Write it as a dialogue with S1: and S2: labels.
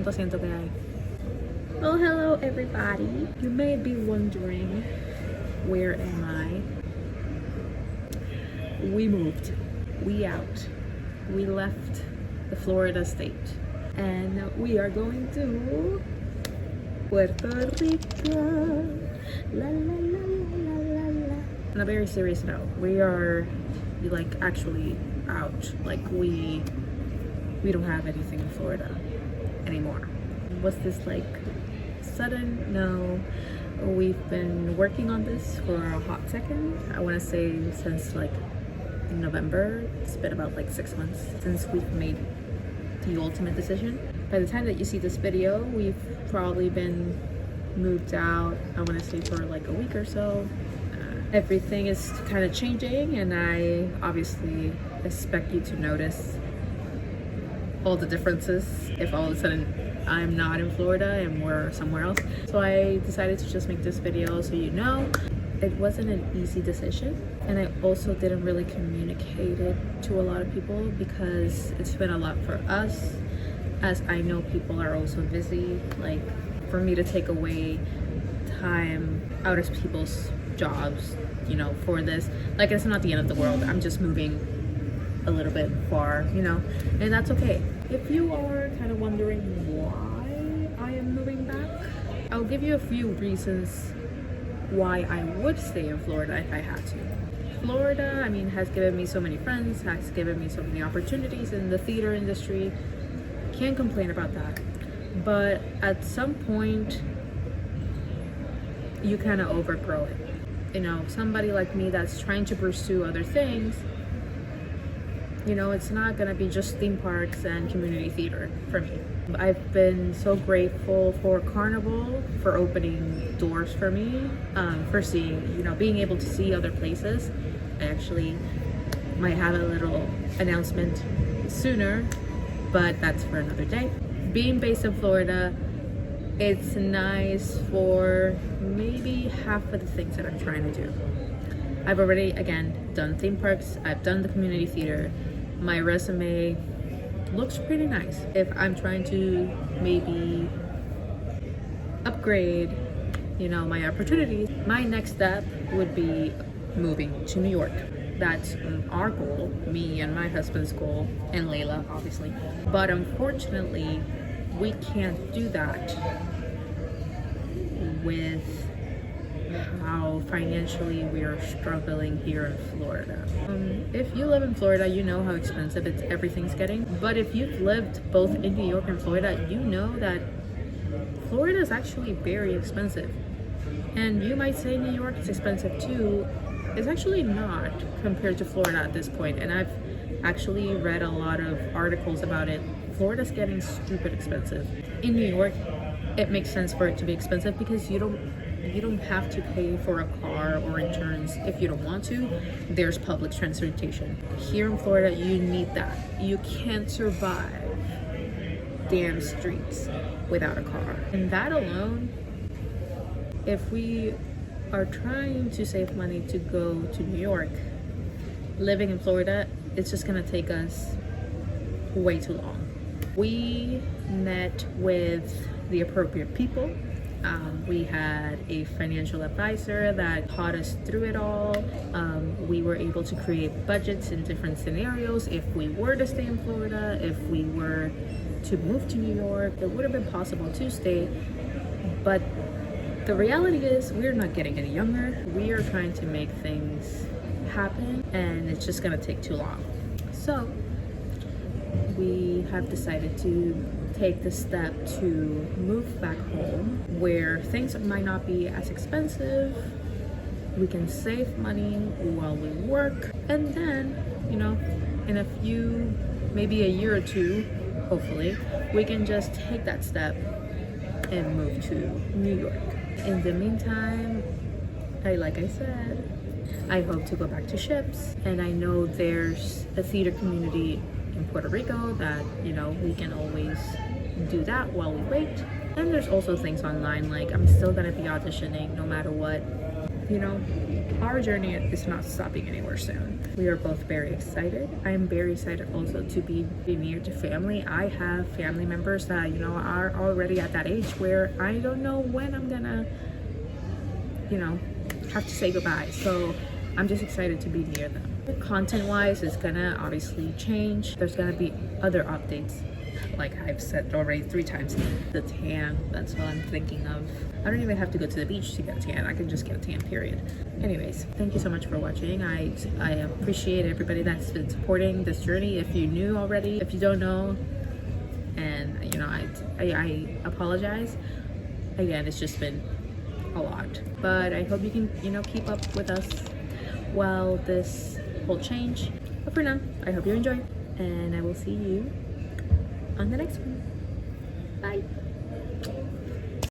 S1: tanto asiento que hay. Well, hello everybody. You may be wondering, where am I? We moved. We out. We left the Florida state. And we are going to Puerto Rico. La la la la la la. On a very serious note, we are like actually out. Like we don't have anything in Florida anymore. Was this like sudden? No. We've been working on this for a hot second. I want to say since like November. It's been about like 6 months since we've made the ultimate decision. By the time that you see this video, we've probably been moved out, I want to say for like a week or so. Everything is kind of changing, and I obviously expect you to notice all the differences if all of a sudden I'm not in Florida and we're somewhere else. So I decided to just make this video so you know. It wasn't an easy decision, and I also didn't really communicate it to a lot of people because it's been a lot for us, as I know people are also busy. Like, for me to take away time out of people's jobs, you know, for this, like, it's not the end of the world. I'm just moving a little bit far, you know, and that's okay. If you are kind of wondering why I am moving back, I'll give you a few reasons why I would stay in Florida if I had to. Florida, I mean, has given me so many friends, has given me so many opportunities in the theater industry. Can't complain about that. But at some point, you kind of overgrow it. You know, somebody like me that's trying to pursue other things, you know, it's not gonna be just theme parks and community theater for me. I've been so grateful for Carnival for opening doors for me, for seeing, you know, being able to see other places. I actually might have a little announcement sooner, but that's for another day. Being based in Florida, it's nice for maybe half of the things that I'm trying to do. I've already, again, done theme parks, I've done the community theater. My resume looks pretty nice. If I'm trying to maybe upgrade, you know, my opportunities, my next step would be moving to New York. That's our goal, me and my husband's goal, and Layla, obviously. But unfortunately, we can't do that with how financially we are struggling here in Florida. If you live in Florida, you know how expensive everything's getting. But if you've lived both in New York and Florida, you know that Florida is actually very expensive. And you might say New York is expensive too. It's actually not compared to Florida at this point. And I've actually read a lot of articles about it. Florida's getting stupid expensive. In New York, it makes sense for it to be expensive because you don't have to pay for a car or insurance if you don't want to. There's public transportation. Here in Florida, you need that. You can't survive damn streets without a car. And that alone, if we are trying to save money to go to New York, living in Florida, it's just gonna take us way too long. We met with the appropriate people. We had a financial advisor that taught us through it all. We were able to create budgets in different scenarios. If we were to stay in Florida, if we were to move to New York, it would have been possible to stay. But the reality is we're not getting any younger. We are trying to make things happen, and it's just gonna take too long. So we have decided to take the step to move back home where things might not be as expensive. We can save money while we work, and then, you know, in a few, maybe a year or two, hopefully, we can just take that step and move to New York. In the meantime, like I said, I hope to go back to Ships, and I know there's a theater community in Puerto Rico that, you know, we can always do that while we wait. And there's also things online, like I'm still gonna be auditioning no matter what. you know, our journey is not stopping anywhere soon. We are both very excited. I am very excited also to be near to family. I have family members that, you know, are already at that age where I don't know when I'm gonna, you know, have to say goodbye. So I'm just excited to be near them. Content wise, it's gonna obviously change. There's gonna be other updates. Like I've said already 3 times, the tan, that's what I'm thinking of. I don't even have to go to the beach to get a tan. I can just get a tan, period. Anyways, thank you so much for watching. I appreciate everybody that's been supporting this journey. If you knew already, if you don't know, and you know, I apologize. Again, it's just been a lot. But I hope you can, you know, keep up with us while this will change. But for now, I hope you enjoy, and I will see you on the next one. Bye.